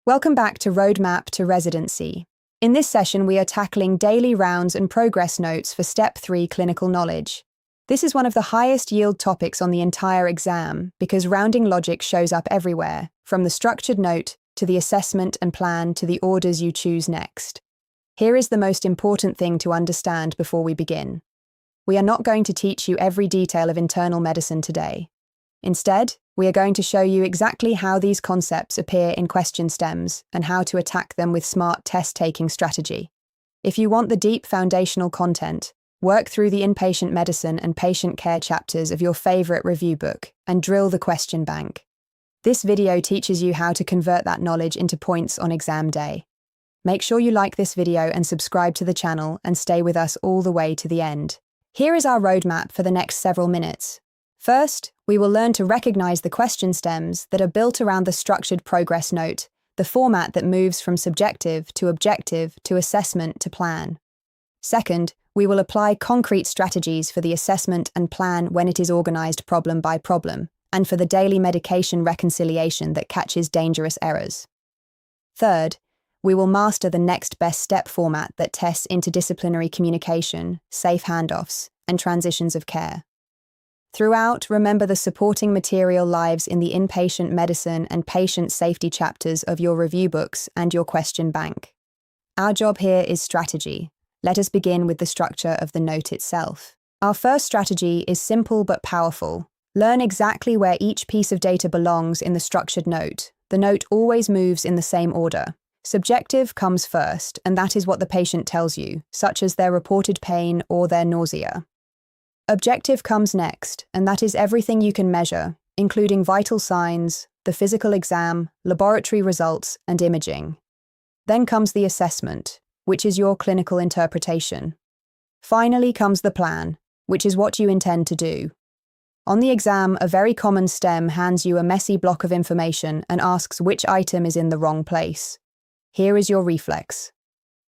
Welcome back to Roadmap to Residency. In this session, we are tackling daily rounds and progress notes for Step 3 clinical knowledge. This is one of the highest yield topics on the entire exam because rounding logic shows up everywhere, from the structured note to the assessment and plan to the orders you choose next. Here is the most important thing to understand before we begin. We are not going to teach you every detail of internal medicine today. Instead, we are going to show you exactly how these concepts appear in question stems and how to attack them with smart test-taking strategy. If you want the deep foundational content, work through the inpatient medicine and patient care chapters of your favorite review book and drill the question bank. This video teaches you how to convert that knowledge into points on exam day. Make sure you like this video and subscribe to the channel and stay with us all the way to the end. Here is our roadmap for the next several minutes. First, we will learn to recognize the question stems that are built around the structured progress note, the format that moves from subjective to objective to assessment to plan. Second, we will apply concrete strategies for the assessment and plan when it is organized problem by problem, and for the daily medication reconciliation that catches dangerous errors. Third, we will master the next best step format that tests interdisciplinary communication, safe handoffs, and transitions of care. Throughout, remember the supporting material lives in the inpatient medicine and patient safety chapters of your review books and your question bank. Our job here is strategy. Let us begin with the structure of the note itself. Our first strategy is simple but powerful. Learn exactly where each piece of data belongs in the structured note. The note always moves in the same order. Subjective comes first, and that is what the patient tells you, such as their reported pain or their nausea. Objective comes next, and that is everything you can measure, including vital signs, the physical exam, laboratory results, and imaging. Then comes the assessment, which is your clinical interpretation. Finally comes the plan, which is what you intend to do. On the exam, a very common stem hands you a messy block of information and asks which item is in the wrong place. Here is your reflex.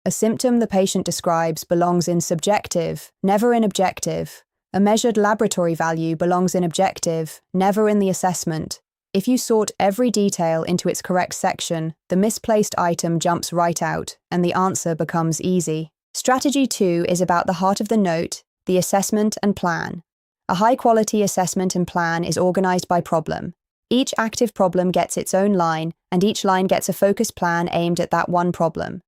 A symptom the patient describes belongs in subjective, never in objective. A measured laboratory value belongs in objective, never in the assessment. If you sort every detail into its correct section, the misplaced item jumps right out, and the answer becomes easy. Strategy 2 is about the heart of the note, the assessment and plan. A high-quality assessment and plan is organized by problem. Each active problem gets its own line, and each line gets a focused plan aimed at that one problem.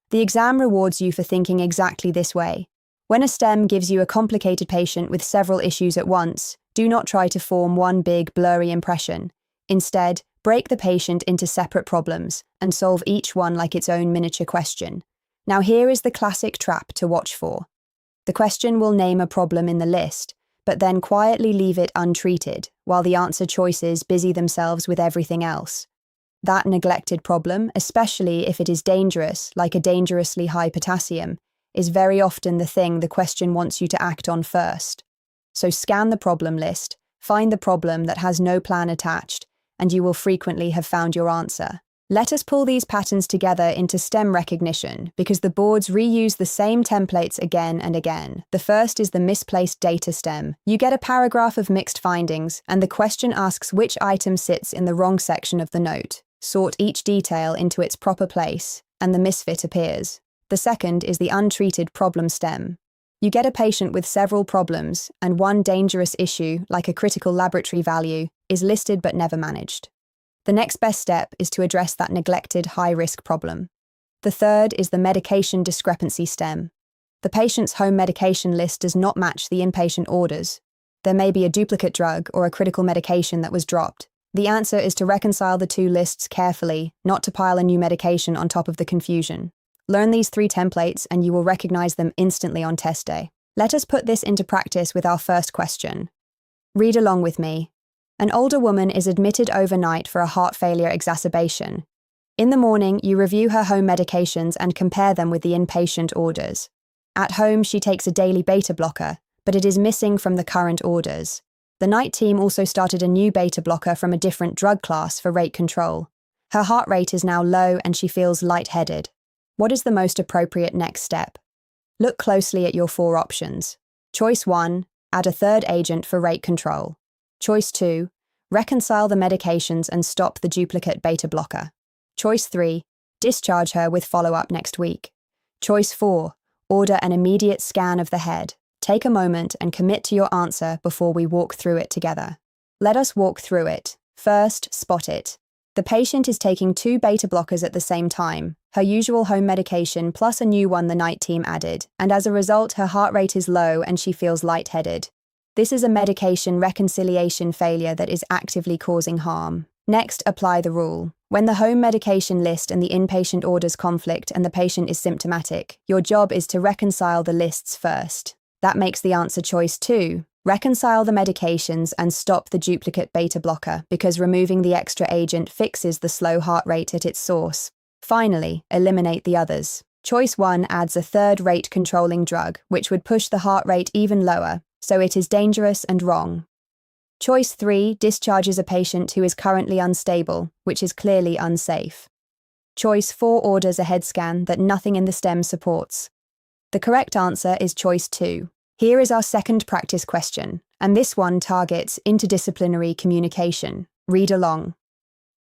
The exam rewards you for thinking exactly this way. When a STEM gives you a complicated patient with several issues at once, do not try to form one big, blurry impression. Instead, break the patient into separate problems and solve each one like its own miniature question. Now here is the classic trap to watch for. The question will name a problem in the list, but then quietly leave it untreated, while the answer choices busy themselves with everything else. That neglected problem, especially if it is dangerous, like a dangerously high potassium, is very often the thing the question wants you to act on first. So scan the problem list, find the problem that has no plan attached, and you will frequently have found your answer. Let us pull these patterns together into STEM recognition because the boards reuse the same templates again and again. The first is the misplaced data STEM. You get a paragraph of mixed findings, and the question asks which item sits in the wrong section of the note. Sort each detail into its proper place, and the misfit appears. The second is the untreated problem stem. You get a patient with several problems, and one dangerous issue, like a critical laboratory value, is listed but never managed. The next best step is to address that neglected high-risk problem. The third is the medication discrepancy stem. The patient's home medication list does not match the inpatient orders. There may be a duplicate drug or a critical medication that was dropped. The answer is to reconcile the two lists carefully, not to pile a new medication on top of the confusion. Learn these 3 templates and you will recognize them instantly on test day. Let us put this into practice with our first question. Read along with me. An older woman is admitted overnight for a heart failure exacerbation. In the morning, you review her home medications and compare them with the inpatient orders. At home, she takes a daily beta blocker, but it is missing from the current orders. The night team also started a new beta blocker from a different drug class for rate control. Her heart rate is now low and she feels lightheaded. What is the most appropriate next step? Look closely at your 4 options. Choice 1, add a third agent for rate control. Choice 2, reconcile the medications and stop the duplicate beta blocker. Choice 3, discharge her with follow-up next week. Choice 4, order an immediate scan of the head. Take a moment and commit to your answer before we walk through it together. Let us walk through it. First, spot it. The patient is taking 2 beta blockers at the same time, her usual home medication plus a new one the night team added, and as a result her heart rate is low and she feels lightheaded. This is a medication reconciliation failure that is actively causing harm. Next, apply the rule. When the home medication list and the inpatient orders conflict and the patient is symptomatic, your job is to reconcile the lists first. That makes the answer choice 2. Reconcile the medications and stop the duplicate beta blocker because removing the extra agent fixes the slow heart rate at its source. Finally, eliminate the others. Choice 1 adds a third rate controlling drug, which would push the heart rate even lower, so it is dangerous and wrong. Choice 3 discharges a patient who is currently unstable, which is clearly unsafe. Choice 4 orders a head scan that nothing in the STEM supports. The correct answer is choice 2. Here is our second practice question, and this one targets interdisciplinary communication. Read along.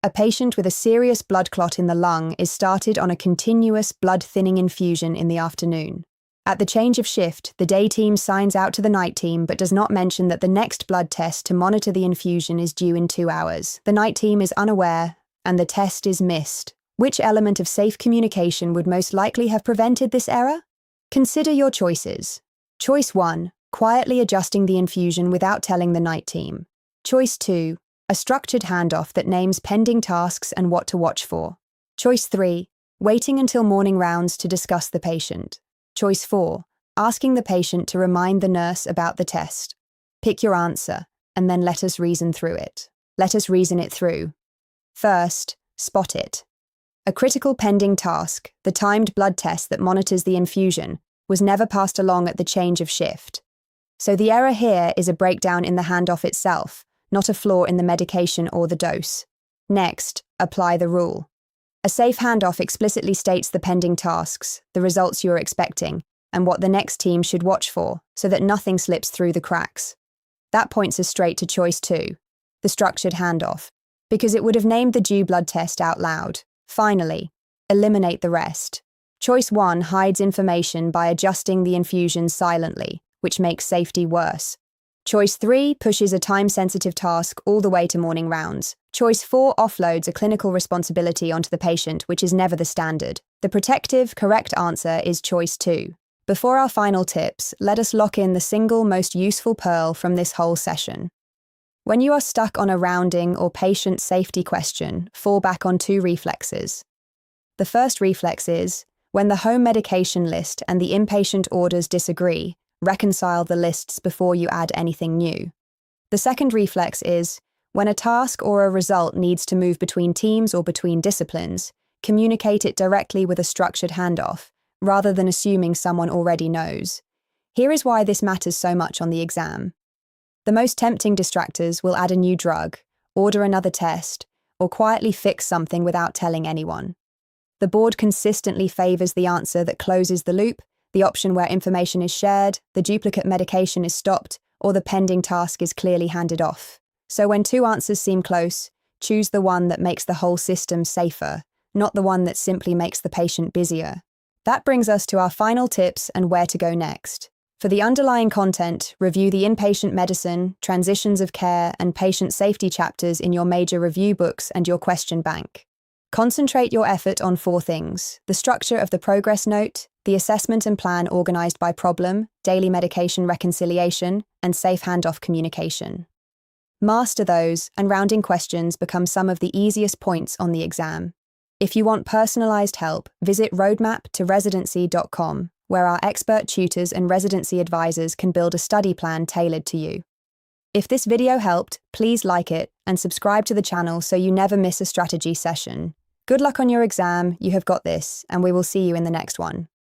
A patient with a serious blood clot in the lung is started on a continuous blood-thinning infusion in the afternoon. At the change of shift, the day team signs out to the night team but does not mention that the next blood test to monitor the infusion is due in 2 hours. The night team is unaware, and the test is missed. Which element of safe communication would most likely have prevented this error? Consider your choices. Choice 1, quietly adjusting the infusion without telling the night team. Choice 2, a structured handoff that names pending tasks and what to watch for. Choice 3, waiting until morning rounds to discuss the patient. Choice 4, asking the patient to remind the nurse about the test. Pick your answer, and then let us reason through it. Let us reason it through. First, spot it. A critical pending task, the timed blood test that monitors the infusion, was never passed along at the change of shift. So the error here is a breakdown in the handoff itself, not a flaw in the medication or the dose. Next, apply the rule. A safe handoff explicitly states the pending tasks, the results you're expecting, and what the next team should watch for, so that nothing slips through the cracks. That points us straight to choice 2, the structured handoff, because it would have named the due blood test out loud. Finally, eliminate the rest. Choice 1 hides information by adjusting the infusion silently, which makes safety worse. Choice 3 pushes a time-sensitive task all the way to morning rounds. Choice 4 offloads a clinical responsibility onto the patient, which is never the standard. The protective, correct answer is choice 2. Before our final tips, let us lock in the single most useful pearl from this whole session. When you are stuck on a rounding or patient safety question, fall back on 2 reflexes. The first reflex is, when the home medication list and the inpatient orders disagree, reconcile the lists before you add anything new. The second reflex is, when a task or a result needs to move between teams or between disciplines, communicate it directly with a structured handoff, rather than assuming someone already knows. Here is why this matters so much on the exam. The most tempting distractors will add a new drug, order another test, or quietly fix something without telling anyone. The board consistently favors the answer that closes the loop, the option where information is shared, the duplicate medication is stopped, or the pending task is clearly handed off. So when 2 answers seem close, choose the one that makes the whole system safer, not the one that simply makes the patient busier. That brings us to our final tips and where to go next. For the underlying content, review the inpatient medicine, transitions of care, and patient safety chapters in your major review books and your question bank. Concentrate your effort on 4 things: the structure of the progress note, the assessment and plan organized by problem, daily medication reconciliation, and safe handoff communication. Master those, and rounding questions become some of the easiest points on the exam. If you want personalized help, visit roadmaptoresidency.com, where our expert tutors and residency advisors can build a study plan tailored to you. If this video helped, please like it and subscribe to the channel so you never miss a strategy session. Good luck on your exam, you have got this, and we will see you in the next one.